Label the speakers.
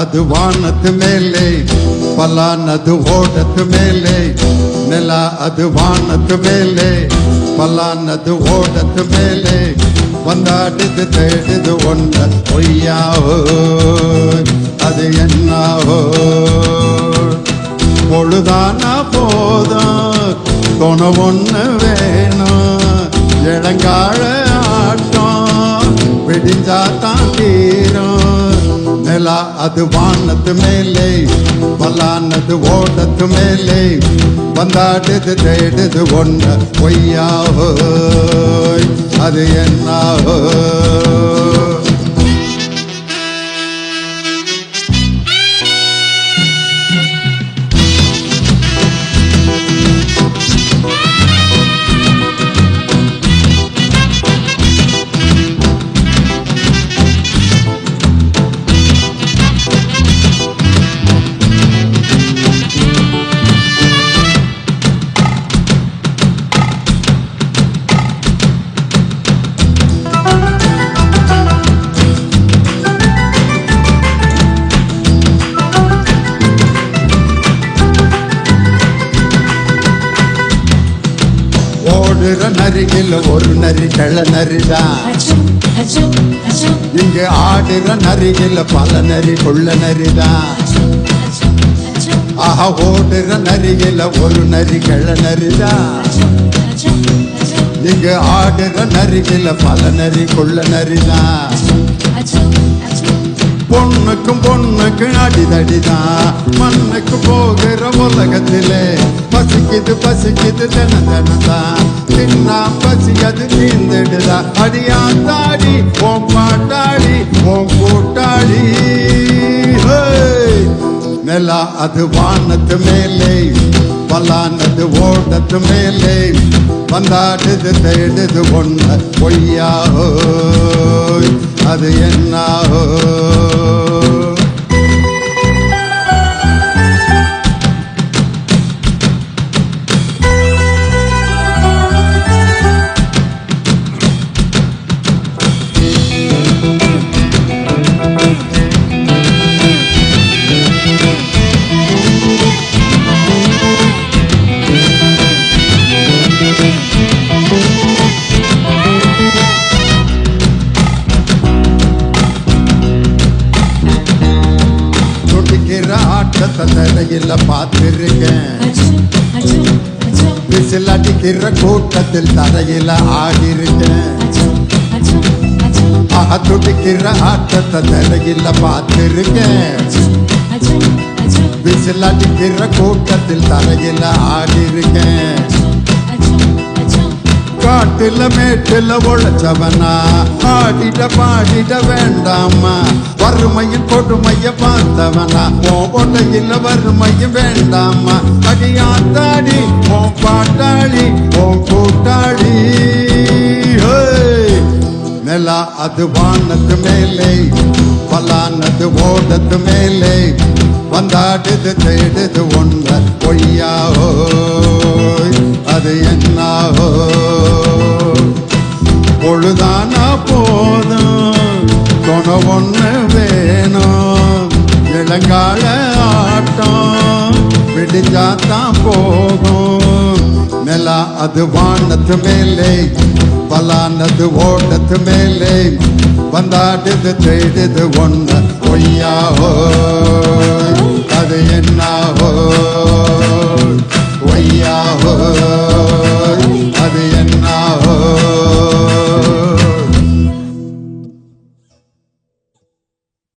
Speaker 1: ಅದು ವಾನದ ಮೇಲೆ ಫಲಾನದು ಓಡದ ಮೇಲೆ ನೆಲ ಅದು ವಾನದ ಮೇಲೆ ಫಲಾನದು ಓಡದ ಮೇಲೆ ಒಂದಾಡಿದು தேடுது ஒன்ற பொய்யாவோ அது என்னாவோ பொழுதானா போதும் துணை ஒன்று வேணும் இளங்காழ ஆட்டம் விடிஞ்சாத்தான் தீரும் ನೆಲ ಅದು ವಾನದ ಮೇಲೆ ಫಲಾನದು ಓಡದ ಮೇಲೆ ಬಂದಾಡಿದು தேடுது ஒன்று பொய்யாவோ அது என்னாவோ நரிகில் ஒரு நரி கிள நரிதான் இங்கு ஆடுற நரிகில் பல நரி கொள்ள நரிதான் ஆஹா ஓடுற நரிகில் ஒரு நரி கிள நரிதான் இங்கு ஆடுற நரிகில் பல நரி கொள்ள நரிதான் பொண்ணுக்கும் பொண்ணுக்கு அடிதடிதான் மண்ணுக்கு போகிற உலகத்திலே பசிக்குது பசிக்குது தின தினதான் தின்னா பசி அது நீந்துடுதா அடியாத்தாடி ஓம் பாட்டாடி ஓம் கூட்டாடி ನೆಲ ಅದು ವಾನದ ಮೇಲೆ ಫಲಾನದು ಓಡದ ಮೇಲೆ ಬಂದಾಡಿದು தேடுது ஒன்று பொய்யாவோ அது என்னாவோ தரையில பார்த்திருக்கேன் விசில் அடிக்கிற கூட்டத்தில் தரையில ஆடிருக்கேன் துடிக்கிற ஆட்டத்தை தரையில பார்த்திருக்கேன் விசில் அடிக்கிற கூட்டத்தில் தரையில ஆடிருக்கேன் காட்டுல மேட்டுல உழைச்சவனா ஆடிட பாடிட வேண்டாமா வறுமையின் கொடுமைய பார்த்தவனா ஓட்டையில வறுமையும் வேண்டாமா அடியாத்தாடி ஓ பாட்டாளி ஓ கூட்டாளி ನೆಲ ಅದು ವಾನದ ಮೇಲೆ ಫಲಾನದು ಓಡದ ಮೇಲೆ ಒಂದಾಡಿದು தேடுது ஒன்று பொய்யாவோ அது என்னாவோ பொழுதானா போதும் துணை ஒன்று வேணும் இளங்கால ஆட்டம் விடிஞ்சாத்தான் போகும் ನೆಲ ಅದು ವಾನದ ಮೇಲೆ ಫಲಾನದು ಓಡದ ಮೇಲೆ ಬಂದಾಡಿದು தேடுது ஒன்று பொய்யாவோ